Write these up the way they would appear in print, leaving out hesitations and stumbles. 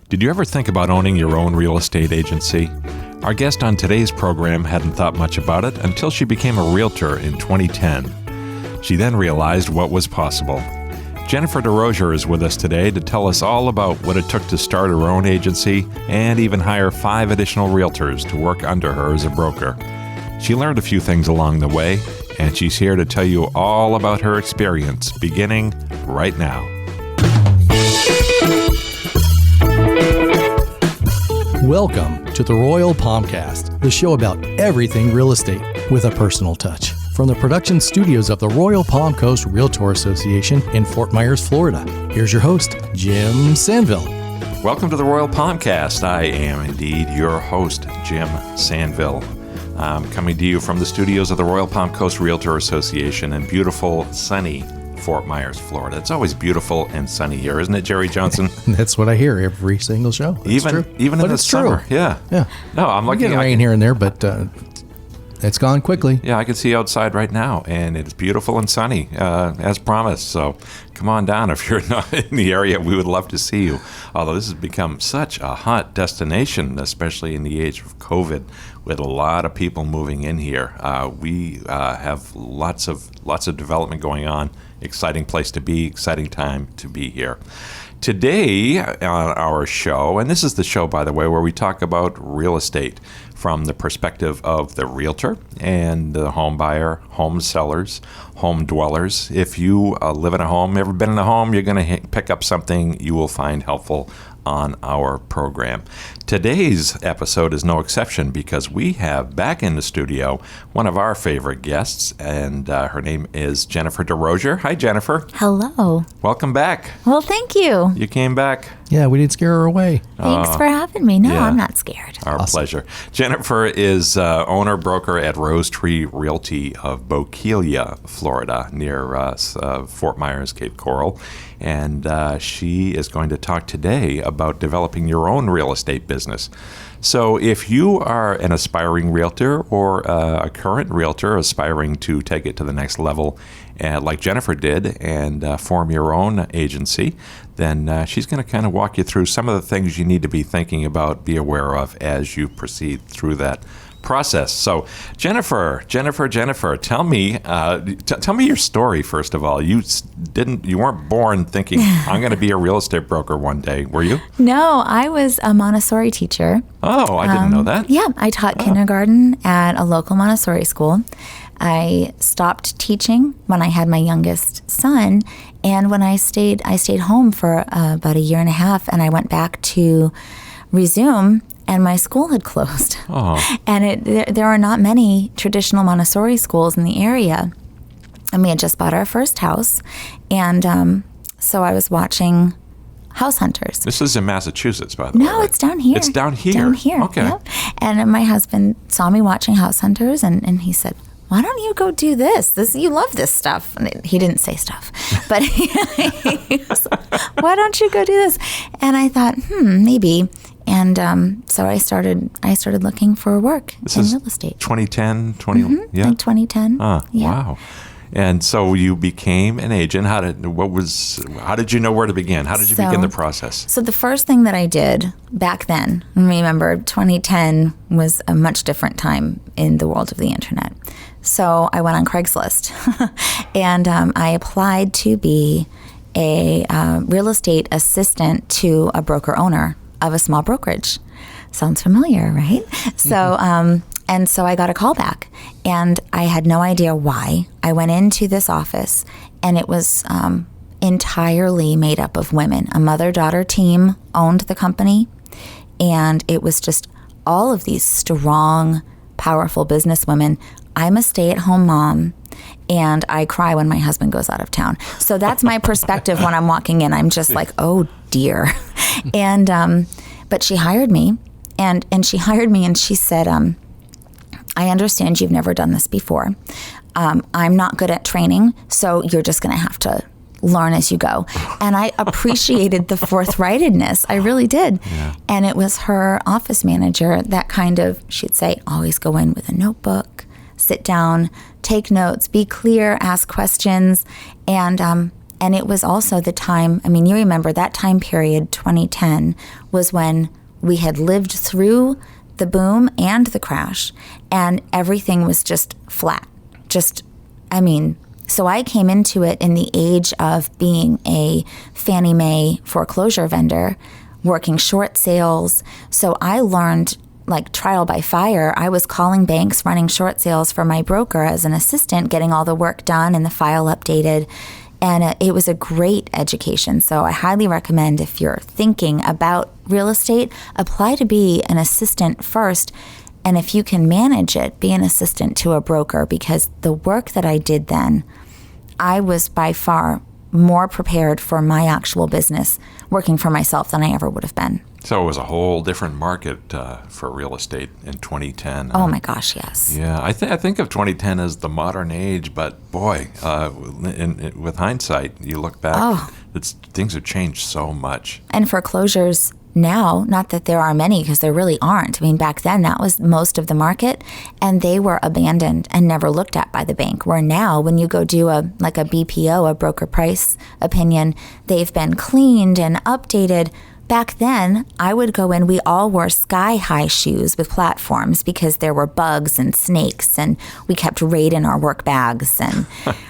Did you ever think about owning your own real estate agency? Our guest on today's program hadn't thought much about it until she became a realtor in 2010. She then realized what was possible. Jennifer Desrosiers is with us today to tell us all about what it took to start her own agency and even hire 5 additional realtors to work under her as a broker. She learned a few things along the way, and she's here to tell you all about her experience, beginning right now. Welcome to the Royal Palmcast, the show about everything real estate with a personal touch. From the production studios of the Royal Palm Coast Realtor Association in Fort Myers, Florida, here's your host, Jim Sanville. Welcome to the Royal Palmcast. I am indeed your host, Jim Sanville. I'm coming to you from the studios of the Royal Palm Coast Realtor Association in beautiful, sunny Fort Myers, Florida. It's always beautiful and sunny here, isn't it, Jerry Johnson? That's what I hear every single show. Even in the summer. Yeah. No, I'm looking at rain here and there, but it's gone quickly. Yeah, I can see outside right now, and it's beautiful and sunny, as promised. So come on down if you're not in the area. We would love to see you. Although this has become such a hot destination, especially in the age of COVID, with a lot of people moving in here. We have lots of development going on. Exciting place to be, exciting time to be here. Today on our show, and this is the show, by the way, where we talk about real estate from the perspective of the realtor and the home buyer, home sellers, home dwellers. If you live in a home, ever been in a home, you're going to pick up something you will find helpful on our program. Today's episode is no exception because we have back in the studio one of our favorite guests, and her name is Jennifer Desrosiers. Hi, Jennifer. Hello. Welcome back. Well, thank you. You came back. Yeah, we didn't scare her away. Thanks for having me. No, yeah. I'm not scared. Our pleasure. Jennifer is owner-broker at Rose Tree Realty of Bokeelia, Florida, near Fort Myers, Cape Coral. And she is going to talk today about developing your own real estate business. So if you are an aspiring realtor or a current realtor aspiring to take it to the next level, like Jennifer did, and form your own agency, then she's going to kind of walk you through some of the things you need to be thinking about, be aware of as you proceed through that process. So, Jennifer, tell me your story first of all. You weren't born thinking I'm going to be a real estate broker one day, were you? No, I was a Montessori teacher. Oh, I didn't know that. Yeah, I taught kindergarten at a local Montessori school. I stopped teaching when I had my youngest son, and when I stayed home for about a year and a half, and I went back to resume, and my school had closed. Oh. And there are not many traditional Montessori schools in the area. And we had just bought our first house, and so I was watching House Hunters. This is in Massachusetts, by the way. No, it's down here. It's down here? Down here, okay. Yep. And my husband saw me watching House Hunters, and he said, why don't you go do this? You love this stuff. And he didn't say stuff, but he was like, why don't you go do this? And I thought, maybe. And so I started looking for work in real estate. 2010, 20, yeah? Like 2010. Yeah. Wow. And so you became an agent. How did you know where to begin? How did you begin the process? So the first thing that I did back then, remember 2010 was a much different time in the world of the internet. So I went on Craigslist and I applied to be a real estate assistant to a broker owner of a small brokerage. Sounds familiar, right? So, and so I got a call back, and I had no idea why. I went into this office, and it was entirely made up of women. A mother-daughter team owned the company, and it was just all of these strong, powerful businesswomen. I'm a stay-at-home mom, and I cry when my husband goes out of town. So that's my perspective when I'm walking in. I'm just like, oh dear. And but she hired me, and she said, I understand you've never done this before. I'm not good at training, so you're just going to have to learn as you go. And I appreciated the forthrightedness. I really did. Yeah. And it was her office manager that kind of, she'd say, always go in with a notebook, sit down, take notes, be clear, ask questions. And And it was also the time, I mean, you remember that time period, 2010, was when we had lived through the boom and the crash, and everything was just flat. So I came into it in the age of being a Fannie Mae foreclosure vendor, working short sales. So I learned like trial by fire. I was calling banks, running short sales for my broker as an assistant, getting all the work done and the file updated. And it was a great education. So I highly recommend, if you're thinking about real estate, apply to be an assistant first. And if you can manage it, be an assistant to a broker, because the work that I did then, I was by far more prepared for my actual business working for myself than I ever would have been. So it was a whole different market for real estate in 2010. Oh my gosh, yes. Yeah, I think of 2010 as the modern age, but boy, with hindsight, you look back, things have changed so much. And foreclosures now, not that there are many, because there really aren't. I mean, back then, that was most of the market, and they were abandoned and never looked at by the bank. Where now, when you go do a BPO, a broker price opinion, they've been cleaned and updated. Back then, I would go in, we all wore sky-high shoes with platforms because there were bugs and snakes, and we kept raiding our work bags. And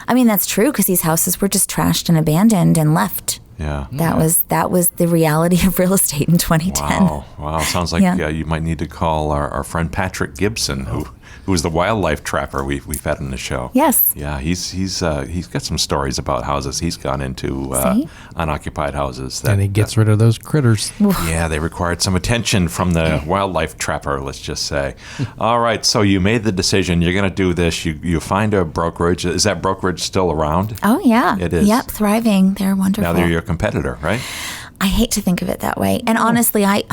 I mean, that's true, because these houses were just trashed and abandoned and left. Yeah. That was the reality of real estate in 2010. Wow. Sounds like you might need to call our friend Patrick Gibson, who was the wildlife trapper we've had on the show. Yes. Yeah, he's got some stories about houses he's gone into, unoccupied houses. And he gets rid of those critters. Yeah, they required some attention from the wildlife trapper, let's just say. All right, so you made the decision. You're going to do this. You find a brokerage. Is that brokerage still around? Oh, yeah. It is. Yep, thriving. They're wonderful. Now they're your competitor, right? I hate to think of it that way. And honestly, I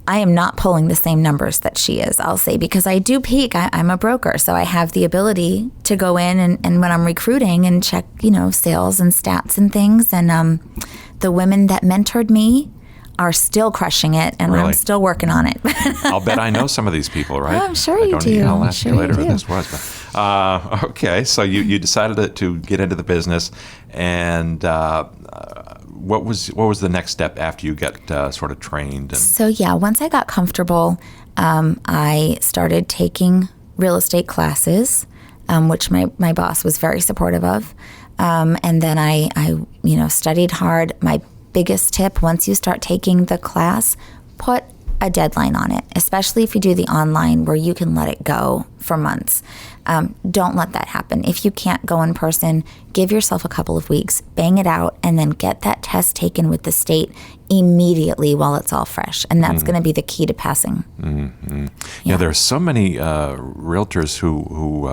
am not pulling the same numbers that she is, I'll say, because I do peak. I'm a broker, so I have the ability to go in and when I'm recruiting and check, sales and stats and things. And the women that mentored me are still crushing it, and Really? I'm still working on it. I'll bet I know some of these people, right? Oh, I'm sure you do. I'll ask you later you who do. this was. But, okay, so you decided to get into the business, and what was the next step after you got sort of trained? So once I got comfortable, I started taking real estate classes, which my boss was very supportive of, and then I studied hard. My biggest tip, once you start taking the class, put a deadline on it, especially if you do the online where you can let it go for months. Don't let that happen. If you can't go in person, give yourself a couple of weeks, bang it out, and then get that test taken with the state immediately while it's all fresh. And that's going to be the key to passing. Mm-hmm. Yeah, there are so many realtors who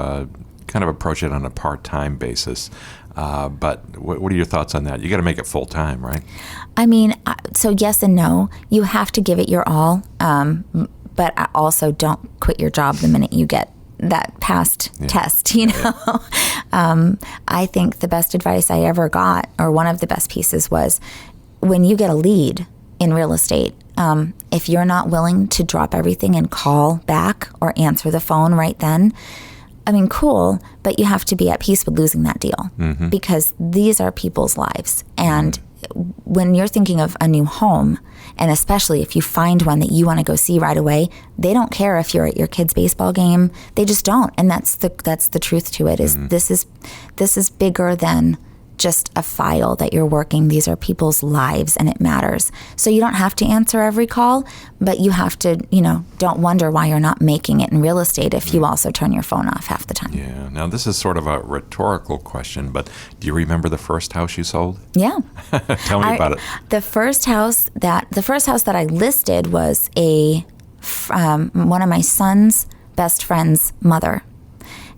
kind of approach it on a part-time basis. But what are your thoughts on that? You got to make it full-time, right? I mean, so yes and no. You have to give it your all, but also don't quit your job the minute you get that past test, I think the best advice I ever got, or one of the best pieces, was when you get a lead in real estate, if you're not willing to drop everything and call back or answer the phone right then, I mean, cool, but you have to be at peace with losing that deal, because these are people's lives. And when you're thinking of a new home, and especially if you find one that you want to go see right away, they don't care if you're at your kid's baseball game. They just don't. And that's the truth to it, is this is bigger than just a file that you're working. These are people's lives, and it matters. So you don't have to answer every call, but you have to, don't wonder why you're not making it in real estate if you also turn your phone off half the time. Yeah. Now, this is sort of a rhetorical question, but do you remember the first house you sold? Yeah. Tell me about it. The first house that I listed was one of my son's best friend's mother,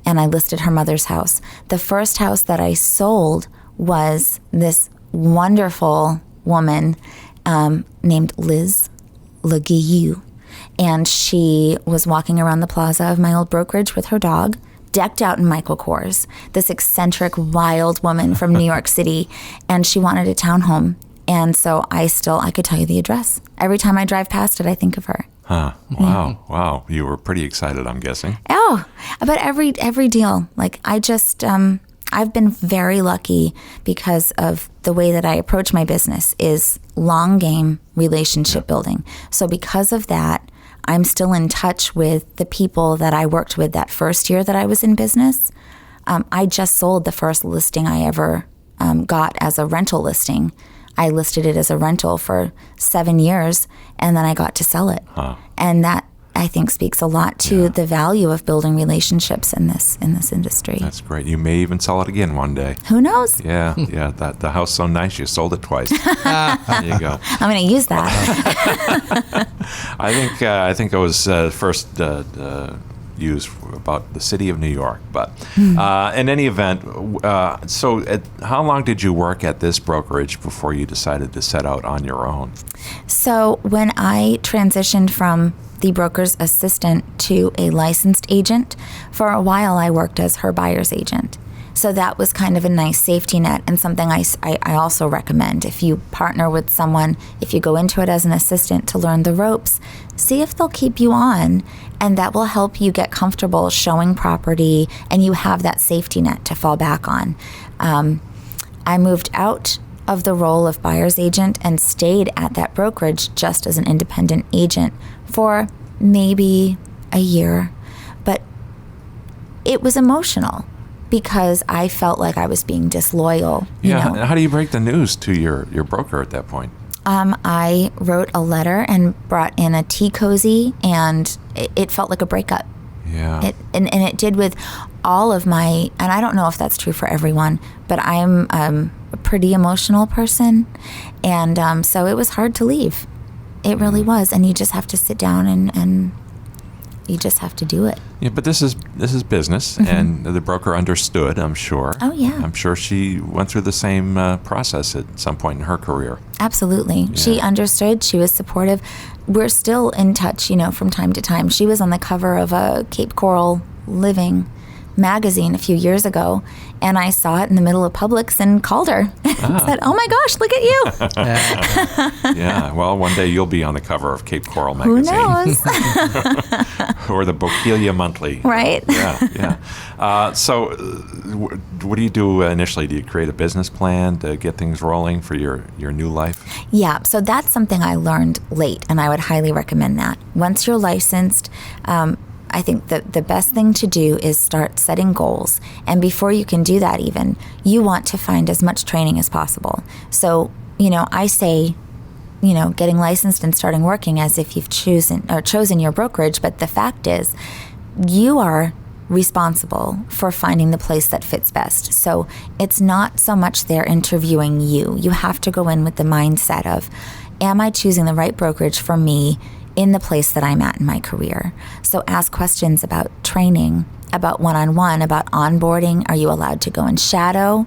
and I listed her mother's house. The first house that I sold was this wonderful woman named Liz Leguiu. And she was walking around the plaza of my old brokerage with her dog, decked out in Michael Kors, this eccentric, wild woman from New York City. And she wanted a townhome. And so I could tell you the address. Every time I drive past it, I think of her. Huh. Wow. Wow. You were pretty excited, I'm guessing. Oh, but every deal. Like, I just... I've been very lucky because of the way that I approach my business is long game relationship building. So because of that, I'm still in touch with the people that I worked with that first year that I was in business. I just sold the first listing I ever got as a rental listing. I listed it as a rental for 7 years, and then I got to sell it. And that, I think, speaks a lot to the value of building relationships in this industry. That's great. You may even sell it again one day. Who knows? Yeah. The house so nice you sold it twice. There you go. I'm going to use that. I think it was first used about the city of New York. But in any event, how long did you work at this brokerage before you decided to set out on your own? So when I transitioned from the broker's assistant to a licensed agent, for a while I worked as her buyer's agent. So that was kind of a nice safety net, and something I also recommend. If you partner with someone, if you go into it as an assistant to learn the ropes, see if they'll keep you on, and that will help you get comfortable showing property, and you have that safety net to fall back on. I moved out of the role of buyer's agent and stayed at that brokerage just as an independent agent for maybe a year. But it was emotional because I felt like I was being disloyal. Yeah. You know? How do you break the news to your broker at that point? I wrote a letter and brought in a tea cozy, and it felt like a breakup. Yeah. And it did with all of my, and I don't know if that's true for everyone, but I'm a pretty emotional person. And so it was hard to leave. It really was. And you just have to sit down and you just have to do it. Yeah, but this is business, and the broker understood, I'm sure. Oh, yeah. I'm sure she went through the same process at some point in her career. Absolutely. Yeah. She understood. She was supportive. We're still in touch, from time to time. She was on the cover of a Cape Coral Living magazine a few years ago, and I saw it in the middle of Publix and called her and said, "Oh my gosh, look at you." Yeah, well, one day you'll be on the cover of Cape Coral magazine. Who knows? Or the Bokeelia Monthly. Right. Yeah. So what do you do initially? Do you create a business plan to get things rolling for your new life? Yeah, so that's something I learned late, and I would highly recommend that. Once you're licensed, I think the best thing to do is start setting goals. And before you can do that even, you want to find as much training as possible. So, I say, getting licensed and starting working as if you've chosen your brokerage. But the fact is, you are responsible for finding the place that fits best. So it's not so much they're interviewing you. You have to go in with the mindset of, am I choosing the right brokerage for me in the place that I'm at in my career? So ask questions about training, about one-on-one, about onboarding. Are you allowed to go and shadow?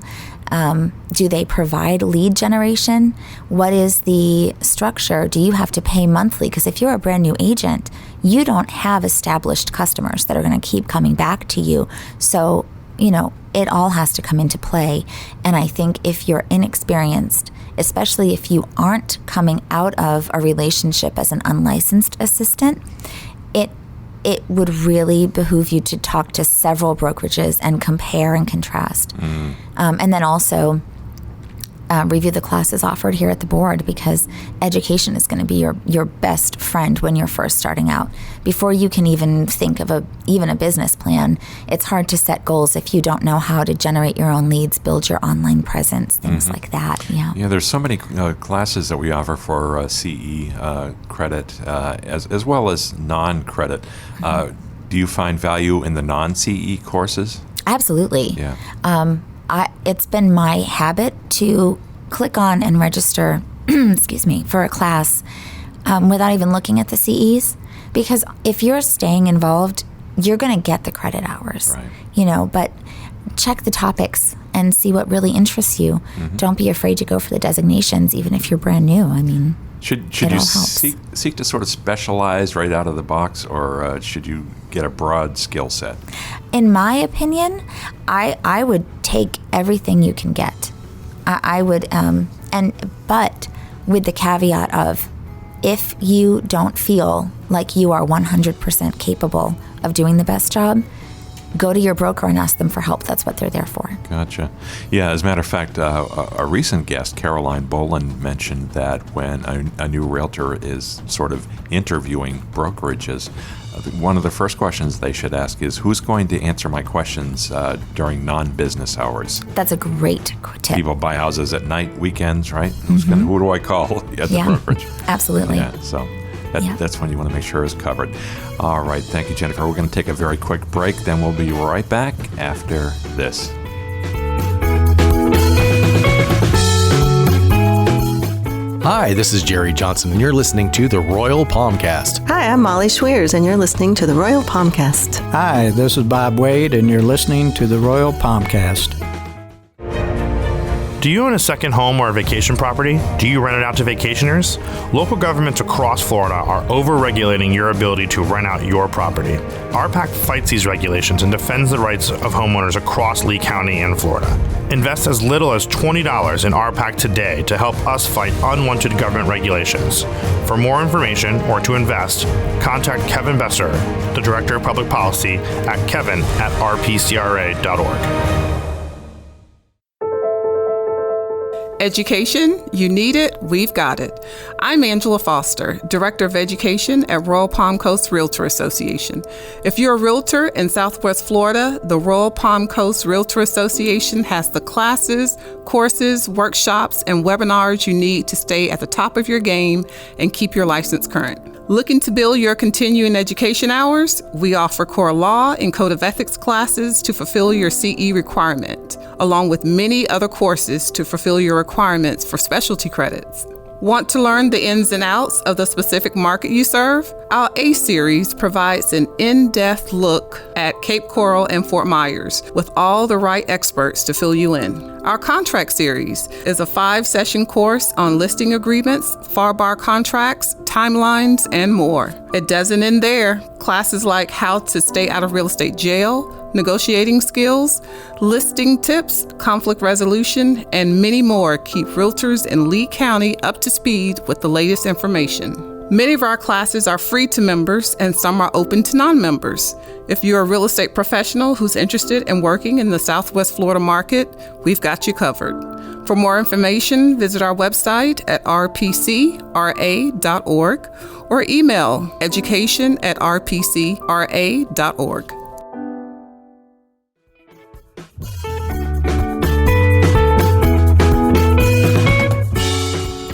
Do they provide lead generation? What is the structure? Do you have to pay monthly? Because if you're a brand new agent, you don't have established customers that are going to keep coming back to you. So, it all has to come into play. And I think if you're inexperienced, especially if you aren't coming out of a relationship as an unlicensed assistant, it would really behoove you to talk to several brokerages and compare and contrast. And then also review the classes offered here at the board, because education is going to be your best friend when you're first starting out. Before you can even think of even a business plan, it's hard to set goals if you don't know how to generate your own leads, build your online presence, things like that. Yeah, there's so many classes that we offer for CE credit as well as non-credit. Do you find value in the non-CE courses? Absolutely. Yeah. It's been my habit to click on and register, for a class without even looking at the CEs, because if you're staying involved, you're going to get the credit hours. Right. But check the topics and see what really interests you. Don't be afraid to go for the designations, even if you're brand new. I mean, should you seek to sort of specialize right out of the box, or should you get a broad skill set? In my opinion, I would take everything you can get. I would, but with the caveat of, if you don't feel like you are 100% capable of doing the best job, go to your broker and ask them for help. That's what they're there for. Gotcha. Yeah, as a matter of fact, a recent guest, Caroline Boland, mentioned that when a new realtor is sort of interviewing brokerages, one of the first questions they should ask is, who's going to answer my questions during non-business hours? That's a great tip. People buy houses at night, weekends, right? Who do I call at the brokerage? Absolutely. Yeah, so that's when you want to make sure is covered. All right, thank you, Jennifer. We're going to take a very quick break, then we'll be right back after this. Hi, this is Jerry Johnson, and you're listening to the Royal Palmcast. Hi, I'm Molly Schweers, and you're listening to the Royal Palmcast. Hi, this is Bob Wade, and you're listening to the Royal Palmcast. Do you own a second home or a vacation property? Do you rent it out to vacationers? Local governments across Florida are over-regulating your ability to rent out your property. RPAC fights these regulations and defends the rights of homeowners across Lee County and Florida. Invest as little as $20 in RPAC today to help us fight unwanted government regulations. For more information or to invest, contact Kevin Besser, the Director of Public Policy, at kevin@rpcra.org. Education, you need it, we've got it. I'm Angela Foster, Director of Education at Royal Palm Coast Realtor Association. If you're a realtor in Southwest Florida, the Royal Palm Coast Realtor Association has the classes, courses, workshops, and webinars you need to stay at the top of your game and keep your license current. Looking to build your continuing education hours? We offer core law and code of ethics classes to fulfill your CE requirement, along with many other courses to fulfill your requirements for specialty credits. Want to learn the ins and outs of the specific market you serve? Our A Series provides an in-depth look at Cape Coral and Fort Myers with all the right experts to fill you in. Our Contract Series is a 5-session course on listing agreements, FAR contracts, timelines, and more. It doesn't end there. Classes like how to stay out of real estate jail, negotiating skills, listing tips, conflict resolution, and many more keep realtors in Lee County up to speed with the latest information. Many of our classes are free to members and some are open to non-members. If you're a real estate professional who's interested in working in the Southwest Florida market, we've got you covered. For more information, visit our website at rpcra.org or email education@rpcra.org.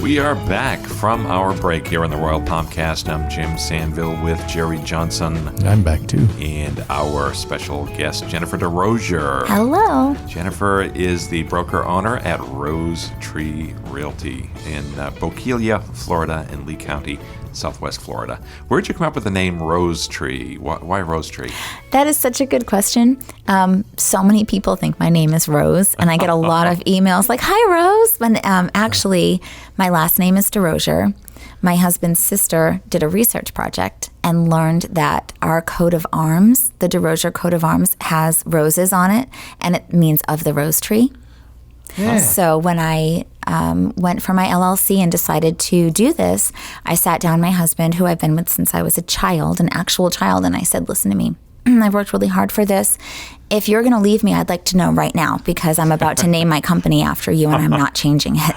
We are back from our break here on the Royal Palmcast. I'm Jim Sanville with Jerry Johnson. I'm back too. And our special guest, Jennifer Desrosiers. Hello. Jennifer is the broker-owner at Rose Tree Realty in Bokeelia, Florida, and Lee County, Southwest Florida. Where'd you come up with the name Rose Tree? Why Rose Tree? That is such a good question. So many people think my name is Rose, and I get a lot of emails like, "Hi, Rose." When actually, my last name is Desrosiers. My husband's sister did a research project and learned that our coat of arms, the Desrosiers coat of arms, has roses on it, and it means of the rose tree. Yeah. So when I went for my LLC and decided to do this, I sat down my husband, who I've been with since I was a child, an actual child, and I said, "Listen to me. I've worked really hard for this. If you're going to leave me, I'd like to know right now, because I'm about to name my company after you and I'm not changing it."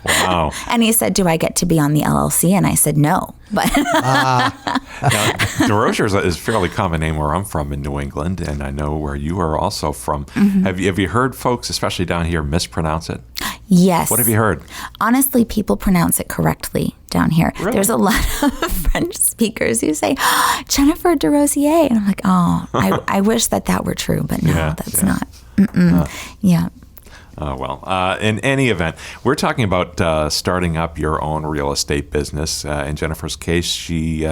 Wow. And he said, "Do I get to be on the LLC?" And I said, "No." But now, Desrosiers is a fairly common name where I'm from in New England, and I know where you are also from. Mm-hmm. Have you heard folks, especially down here, mispronounce it? Yes. What have you heard? Honestly, people pronounce it correctly down here. Really? There's a lot of French speakers who say, "Jennifer Desrosiers," and I'm like, "Oh, I wish that were true, but no, that's not." Yeah. Oh, well, in any event, we're talking about starting up your own real estate business. In Jennifer's case, she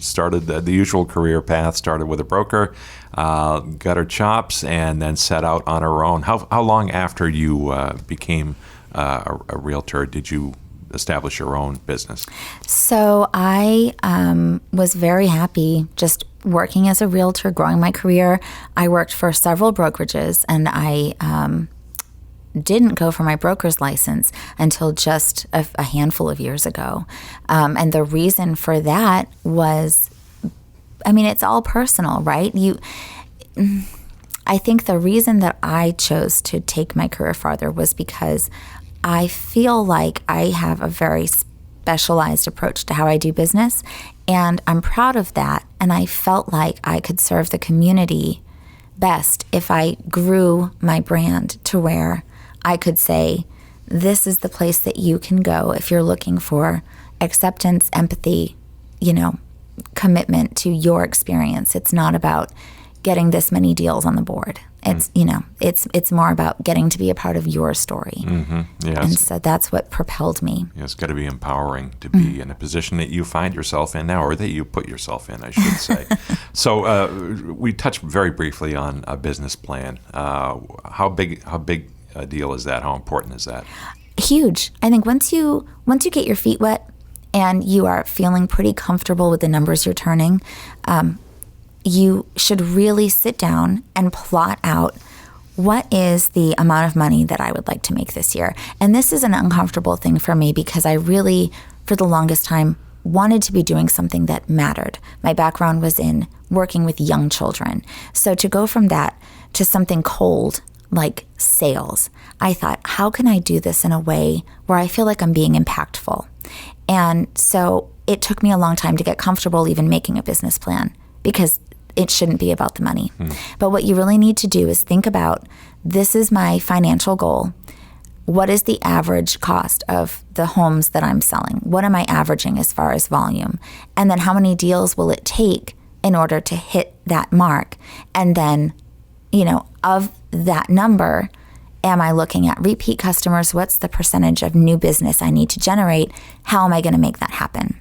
started the usual career path, started with a broker, got her chops, and then set out on her own. How long after you became a realtor did you establish your own business? So I was very happy just working as a realtor, growing my career. I worked for several brokerages, and I didn't go for my broker's license until just a handful of years ago. And the reason for that was it's all personal, right? I think the reason that I chose to take my career farther was because I feel like I have a very specialized approach to how I do business, and I'm proud of that. And I felt like I could serve the community best if I grew my brand to where I could say, this is the place that you can go if you're looking for acceptance, empathy, commitment to your experience. It's not about getting this many deals on the board. It's, it's more about getting to be a part of your story. Mm-hmm. Yes. And so that's what propelled me. Yeah, it's got to be empowering to be in a position that you find yourself in now, or that you put yourself in, I should say. So we touched very briefly on a business plan. How big a deal is that? How important is that? Huge. I think once you get your feet wet and you are feeling pretty comfortable with the numbers you're turning, you should really sit down and plot out what is the amount of money that I would like to make this year. And this is an uncomfortable thing for me because I really, for the longest time, wanted to be doing something that mattered. My background was in working with young children. So to go from that to something cold like sales, I thought, how can I do this in a way where I feel like I'm being impactful? And so it took me a long time to get comfortable even making a business plan, because it shouldn't be about the money. But what you really need to do is think about, this is my financial goal. What is the average cost of the homes that I'm selling? What am I averaging as far as volume? And then how many deals will it take in order to hit that mark? And then, of that number, am I looking at repeat customers? What's the percentage of new business I need to generate? How am I going to make that happen?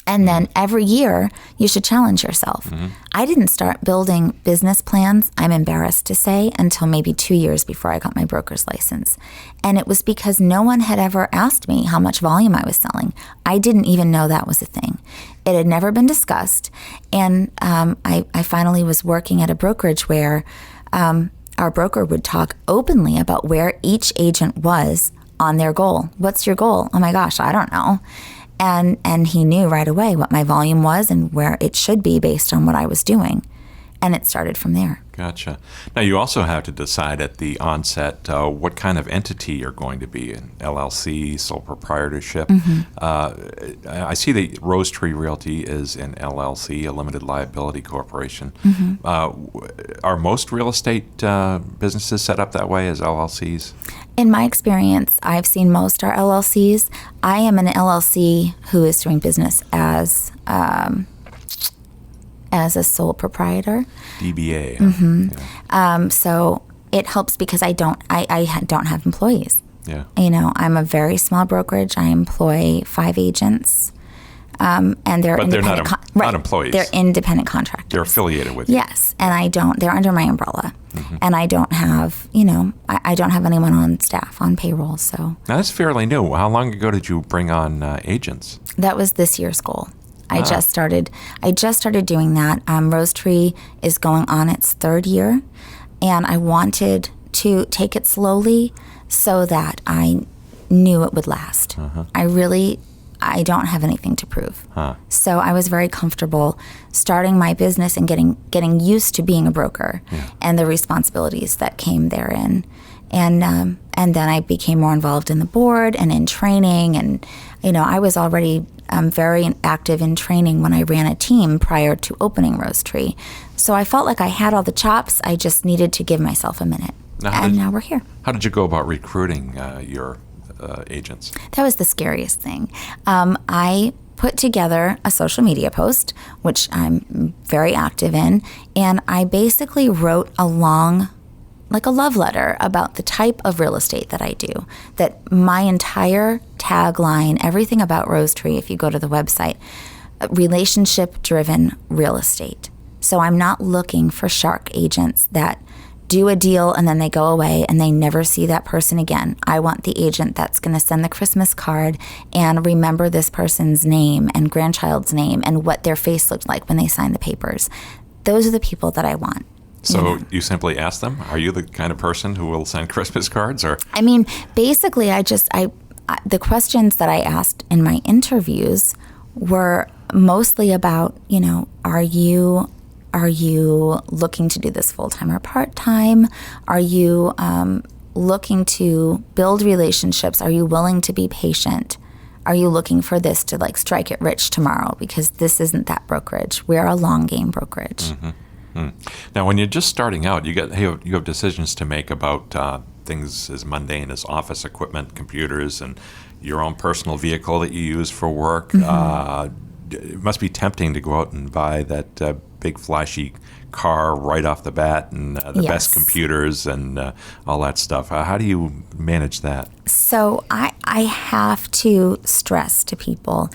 And then every year, you should challenge yourself. I didn't start building business plans, I'm embarrassed to say, until maybe 2 years before I got my broker's license. And it was because no one had ever asked me how much volume I was selling. I didn't even know that was a thing. It had never been discussed. And I finally was working at a brokerage where our broker would talk openly about where each agent was on their goal. What's your goal? Oh my gosh, I don't know. And he knew right away what my volume was and where it should be based on what I was doing. And it started from there. Gotcha. Now, you also have to decide at the onset what kind of entity you're going to be, an LLC, sole proprietorship. I see that Rose Tree Realty is an LLC, a limited liability corporation. Are most real estate businesses set up that way as LLCs? In my experience, I've seen most are LLCs. I am an LLC who is doing business as a sole proprietor. DBA. Yeah. So it helps because I don't have employees. Yeah. I'm a very small brokerage. I employ 5 agents. And they're but independent. They're not employees. They're independent contractors. They're affiliated with you. Yes, and they're under my umbrella. And I don't have, I don't have anyone on staff, on payroll, so. Now, that's fairly new. How long ago did you bring on agents? That was this year's goal. I just started doing that. Rose Tree is going on its 3rd year, and I wanted to take it slowly so that I knew it would last. I don't have anything to prove. So I was very comfortable starting my business and getting used to being a broker and the responsibilities that came therein. And then I became more involved in the board and in training. And, I was already very active in training when I ran a team prior to opening Rose Tree. So I felt like I had all the chops. I just needed to give myself a minute. Now we're here. How did you go about recruiting your agents? That was the scariest thing. I put together a social media post, which I'm very active in, and I basically wrote a love letter about the type of real estate that I do, that my entire tagline, everything about Rose Tree, if you go to the website, relationship-driven real estate. So I'm not looking for shark agents that do a deal and then they go away and they never see that person again. I want the agent that's going to send the Christmas card and remember this person's name and grandchild's name and what their face looked like when they signed the papers. Those are the people that I want. So you simply ask them, are you the kind of person who will send Christmas cards? Or Basically, the questions that I asked in my interviews were mostly about, are you looking to do this full-time or part-time? Are you looking to build relationships? Are you willing to be patient? Are you looking for this to like strike it rich tomorrow? Because this isn't that brokerage. We're a long game brokerage. Now, when you're just starting out, you have decisions to make about things as mundane as office equipment, computers, and your own personal vehicle that you use for work. It must be tempting to go out and buy that big flashy car right off the bat and the best computers and all that stuff. How do you manage that? So I have to stress to people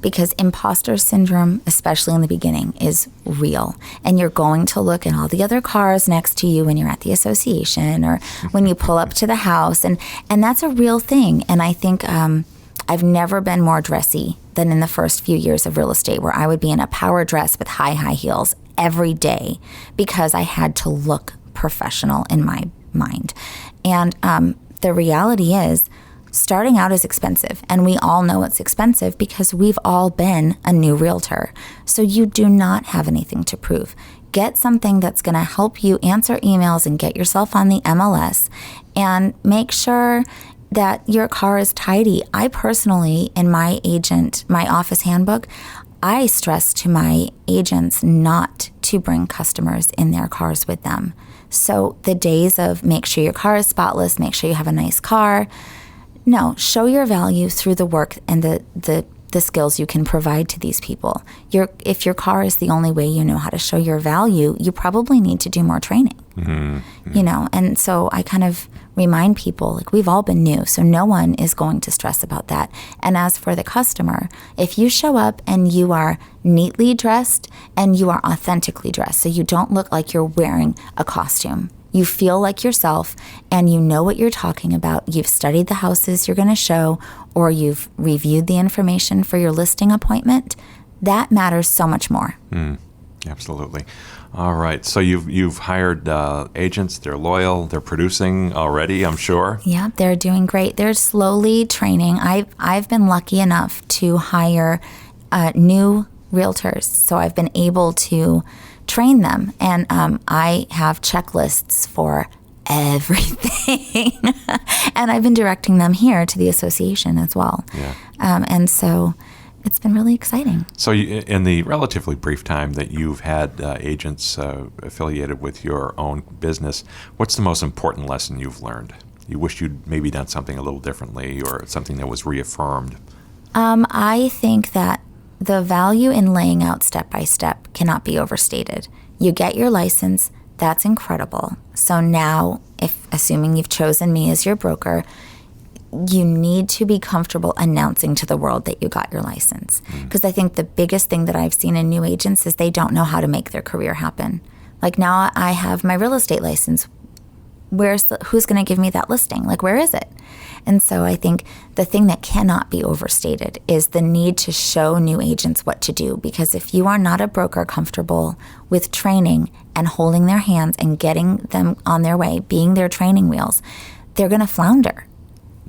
because imposter syndrome, especially in the beginning, is real. And you're going to look at all the other cars next to you when you're at the association or when you pull up to the house. And that's a real thing. And I think I've never been more dressy than in the first few years of real estate, where I would be in a power dress with high heels every day because I had to look professional in my mind. And the reality is, starting out is expensive, and we all know it's expensive because we've all been a new realtor. So you do not have anything to prove. Get something that's going to help you answer emails and get yourself on the MLS, and make sure that your car is tidy. I personally, in my office handbook, I stress to my agents not to bring customers in their cars with them. So the days of make sure your car is spotless, make sure you have a nice car. No, show your value through the work and the skills you can provide to these people. If your car is the only way you know how to show your value, you probably need to do more training. And so I kind of remind people, like, we've all been new, so no one is going to stress about that. And as for the customer, if you show up and you are neatly dressed and you are authentically dressed, so you don't look like you're wearing a costume, you feel like yourself and you know what you're talking about, you've studied the houses you're going to show, or you've reviewed the information for your listing appointment, that matters so much more. Absolutely. All right. So you've hired agents. They're loyal. They're producing already, I'm sure. Yeah, they're doing great. They're slowly training. I've been lucky enough to hire new realtors, so I've been able to train them, and I have checklists for everything. And I've been directing them here to the association as well. Yeah. And so it's been really exciting. So in the relatively brief time that you've had agents affiliated with your own business, what's the most important lesson you've learned? You wish you'd maybe done something a little differently, or something that was reaffirmed? I think that the value in laying out step by step cannot be overstated. You get your license, that's incredible. So now, assuming you've chosen me as your broker, you need to be comfortable announcing to the world that you got your license. Because I think the biggest thing that I've seen in new agents is they don't know how to make their career happen. Like, now I have my real estate license. Who's going to give me that listing? Like, where is it? And so I think the thing that cannot be overstated is the need to show new agents what to do. Because if you are not a broker comfortable with training and holding their hands and getting them on their way, being their training wheels, they're going to flounder.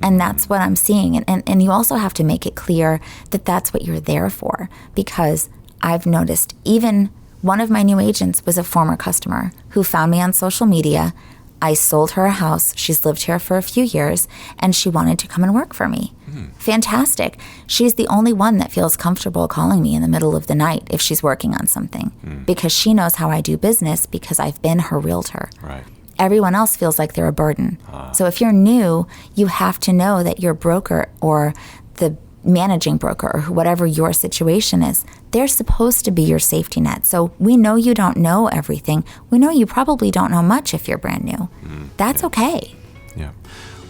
And that's what I'm seeing. And you also have to make it clear that that's what you're there for. Because I've noticed even one of my new agents was a former customer who found me on social media. I sold her a house. She's lived here for a few years, and she wanted to come and work for me. Fantastic. She's the only one that feels comfortable calling me in the middle of the night if she's working on something, because she knows how I do business because I've been her realtor. Right. Everyone else feels like they're a burden. So if you're new, you have to know that your broker or the managing broker or whatever your situation is, they're supposed to be your safety net. So we know you don't know everything. We know you probably don't know much if you're brand new. That's okay. Yeah.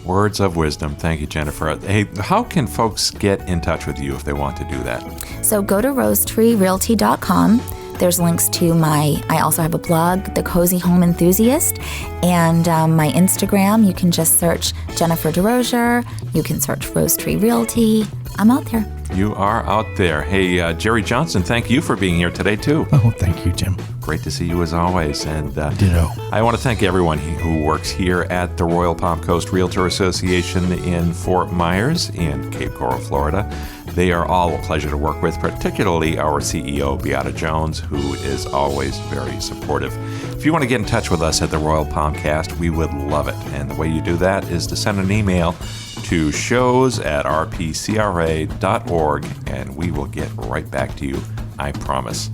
Words of wisdom. Thank you, Jennifer. Hey, how can folks get in touch with you if they want to do that? So go to rosetreerealty.com. There's links to I also have a blog, The Cozy Home Enthusiast, and my Instagram. You can just search Jennifer Desrosiers. You can search Rose Tree Realty. I'm out there. You are out there. Hey, Jerry Johnson, thank you for being here today, too. Oh, thank you, Jim. Great to see you as always. And Ditto. I want to thank everyone who works here at the Royal Palm Coast Realtor Association in Fort Myers in Cape Coral, Florida. They are all a pleasure to work with, particularly our CEO, Beata Jones, who is always very supportive. If you want to get in touch with us at the Royal Palmcast, we would love it. And the way you do that is to send an email to shows@rpcra.org, and we will get right back to you, I promise.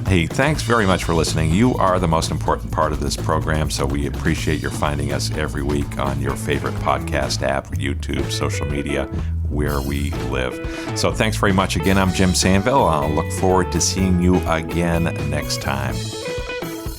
Hey, thanks very much for listening. You are the most important part of this program, so we appreciate your finding us every week on your favorite podcast app, YouTube, social media, where we live. So thanks very much again. I'm Jim Sanville. I'll look forward to seeing you again next time.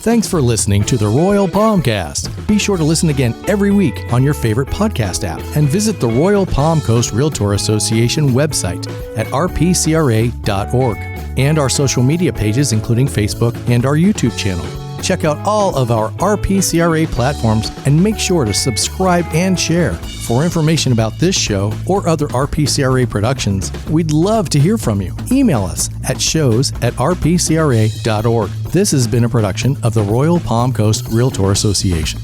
Thanks for listening to the Royal Palmcast. Be sure to listen again every week on your favorite podcast app and visit the Royal Palm Coast Realtor Association website at rpcra.org and our social media pages, including Facebook and our YouTube channel. Check out all of our RPCRA platforms and make sure to subscribe and share. For information about this show or other RPCRA productions, we'd love to hear from you. Email us at shows@rpcra.org. This has been a production of the Royal Palm Coast Realtor Association.